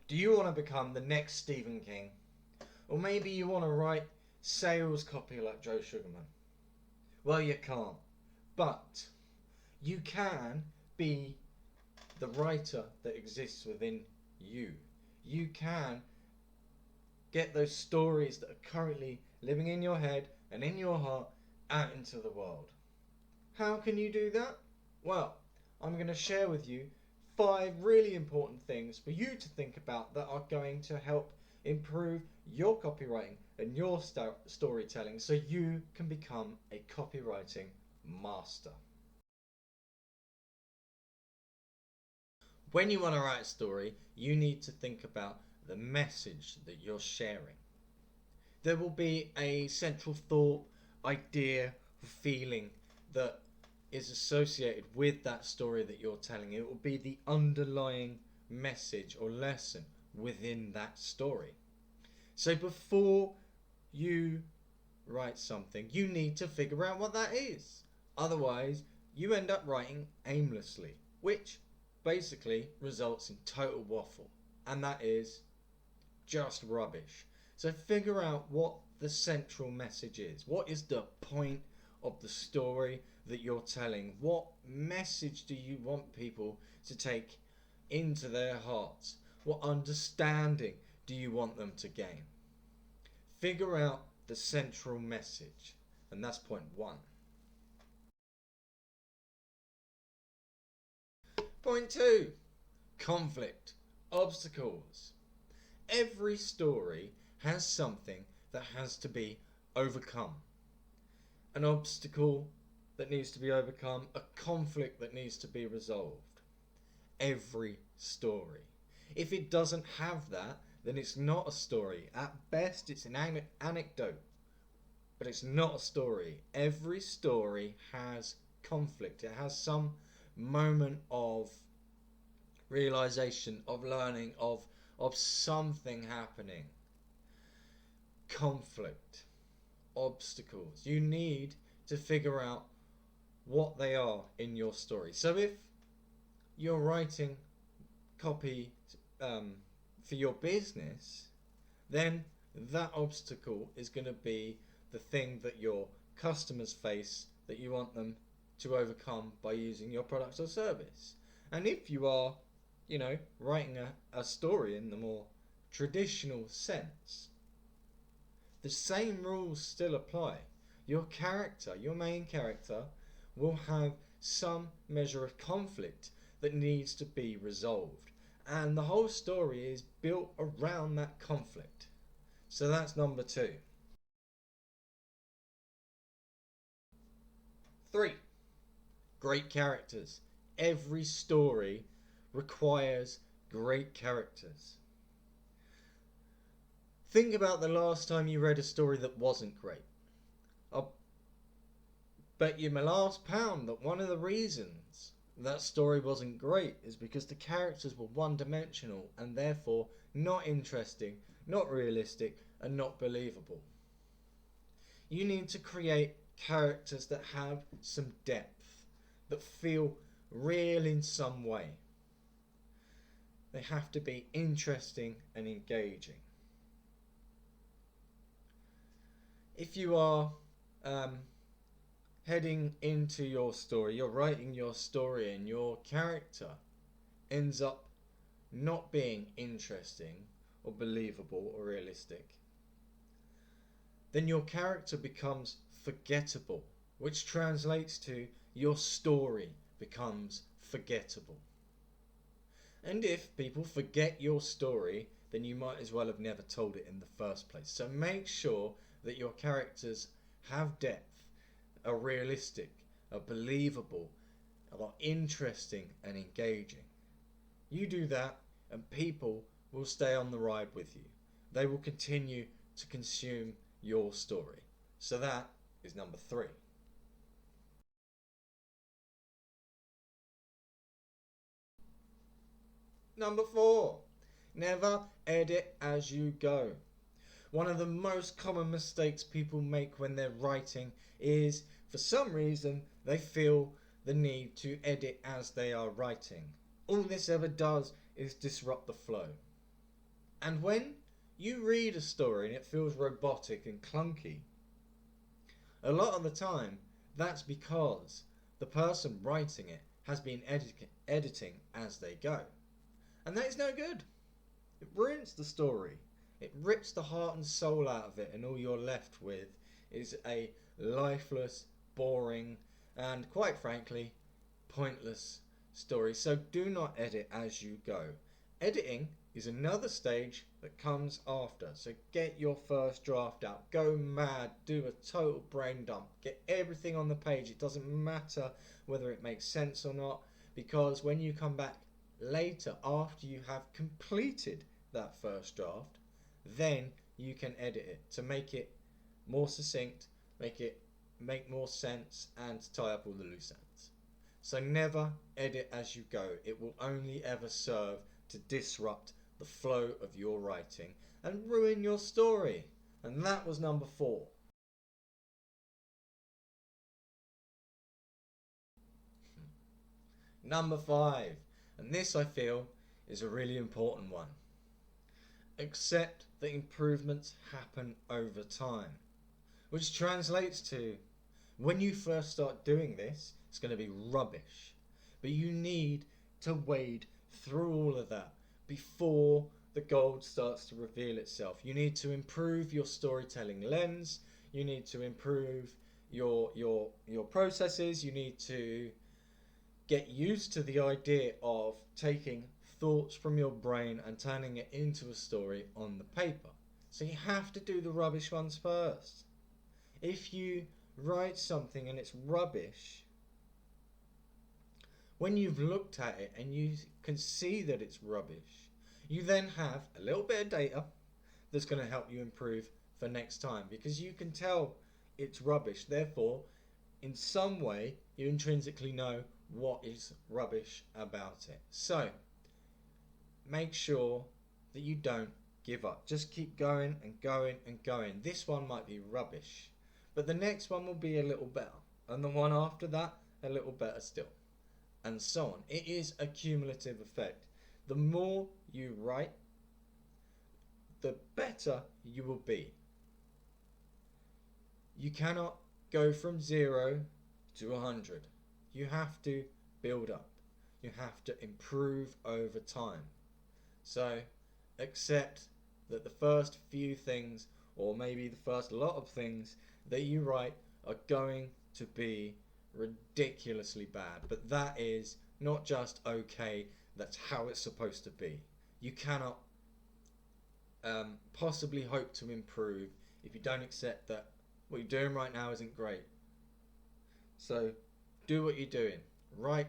Do you want to become the next Stephen King? Or maybe you want to write sales copy like Joe Sugarman? Well, you can't. But you can be the writer that exists within you. You can get those stories that are currently living in your head and in your heart out into the world. How can you do that? Well, I'm going to share with you 5 really important things for you to think about that are going to help improve your copywriting and your storytelling so you can become a copywriting master. When you want to write a story, you need to think about the message that you're sharing. There will be a central thought, idea, feeling that is associated with that story that you're telling. It will be the underlying message or lesson within that story. So before you write something, you need to figure out what that is. Otherwise, you end up writing aimlessly, which basically results in total waffle. And that is just rubbish. So figure out what the central message is. What is the point of the story that you're telling? What message do you want people to take into their hearts? What understanding do you want them to gain? Figure out the central message, and that's point 1. Point 2, conflict, obstacles. Every story has something that has to be overcome. An obstacle that needs to be overcome, a conflict that needs to be resolved. Every story. If it doesn't have that, then it's not a story. At best, it's an anecdote, but it's not a story. Every story has conflict. It has some moment of realization, of learning, of something happening. Conflict, obstacles. You need to figure out what they are in your story. So if you're writing copy for your business, then that obstacle is going to be the thing that your customers face that you want them to overcome by using your product or service. And if you are, writing a story in the more traditional sense, the same rules still apply. Your character, your main character, will have some measure of conflict that needs to be resolved. And the whole story is built around that conflict. So that's number 2. 3, great characters. Every story requires great characters. Think about the last time you read a story that wasn't great. I'll bet you my last pound that one of the reasons that story wasn't great is because the characters were one-dimensional and therefore not interesting, not realistic, and not believable. You need to create characters that have some depth, that feel real in some way. They have to be interesting and engaging. If you are heading into your story, you're writing your story and your character ends up not being interesting or believable or realistic, then your character becomes forgettable, which translates to your story becomes forgettable. And if people forget your story, then you might as well have never told it in the first place. So make sure that your characters have depth, are realistic, are believable, are interesting and engaging. You do that and people will stay on the ride with you. They will continue to consume your story. So that is number 3. Number 4, never edit as you go. One of the most common mistakes people make when they're writing is, for some reason, they feel the need to edit as they are writing. All this ever does is disrupt the flow. And when you read a story and it feels robotic and clunky, a lot of the time that's because the person writing it has been editing as they go. And that is no good. It ruins the story. It rips the heart and soul out of it, and all you're left with is a lifeless, boring, and quite frankly, pointless story. So do not edit as you go. Editing is another stage that comes after. So get your first draft out. Go mad. Do a total brain dump. Get everything on the page. It doesn't matter whether it makes sense or not, because when you come back later after you have completed that first draft, then you can edit it to make it more succinct, make more sense, and tie up all the loose ends. So never edit as you go. It will only ever serve to disrupt the flow of your writing and ruin your story. And that was number 4. Number 5, and this I feel is a really important one. Accept that improvements happen over time, which translates to, when you first start doing this, it's going to be rubbish. But you need to wade through all of that before the gold starts to reveal itself. You need to improve your storytelling lens. You need to improve your processes. You need to get used to the idea of taking thoughts from your brain and turning it into a story on the paper. So you have to do the rubbish ones first. If you write something and it's rubbish, when you've looked at it and you can see that it's rubbish, you then have a little bit of data that's going to help you improve for next time, because you can tell it's rubbish. Therefore, in some way, you intrinsically know what is rubbish about it. So make sure that you don't give up. Just keep going and going and going. This one might be rubbish, but the next one will be a little better, and the one after that a little better still, and so on. It is a cumulative effect. The more you write, the better you will be. You cannot go from 0 to 100. You have to build up. You have to improve over time. So accept that the first few things, or maybe the first lot of things that you write, are going to be ridiculously bad. But that is not just okay, that's how it's supposed to be. You cannot possibly hope to improve if you don't accept that what you're doing right now isn't great. So do what you're doing. Write.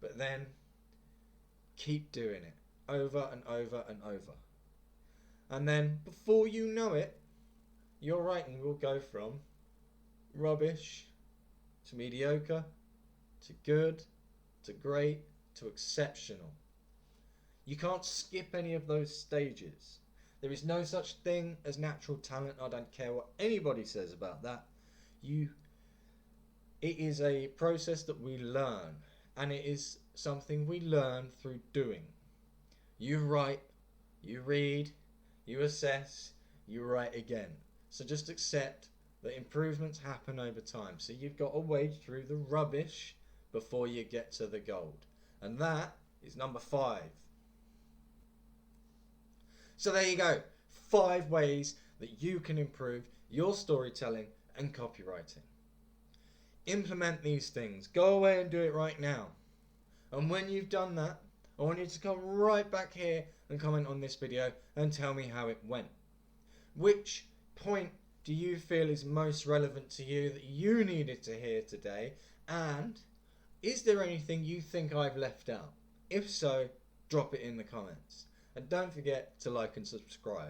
But then keep doing it over and over and over. And then before you know it, your writing will go from rubbish to mediocre to good to great to exceptional. You can't skip any of those stages. There is no such thing as natural talent. I don't care what anybody says about that. It is a process that we learn, and it is something we learn through doing. You write, you read, you assess, you write again. So just accept that improvements happen over time. So you've got to wade through the rubbish before you get to the gold. And that is number 5. So there you go. 5 ways that you can improve your storytelling and copywriting. Implement these things. Go away and do it right now. And when you've done that, I want you to come right back here and comment on this video and tell me how it went. Which point do you feel is most relevant to you that you needed to hear today? And is there anything you think I've left out? If so, drop it in the comments. And don't forget to like and subscribe.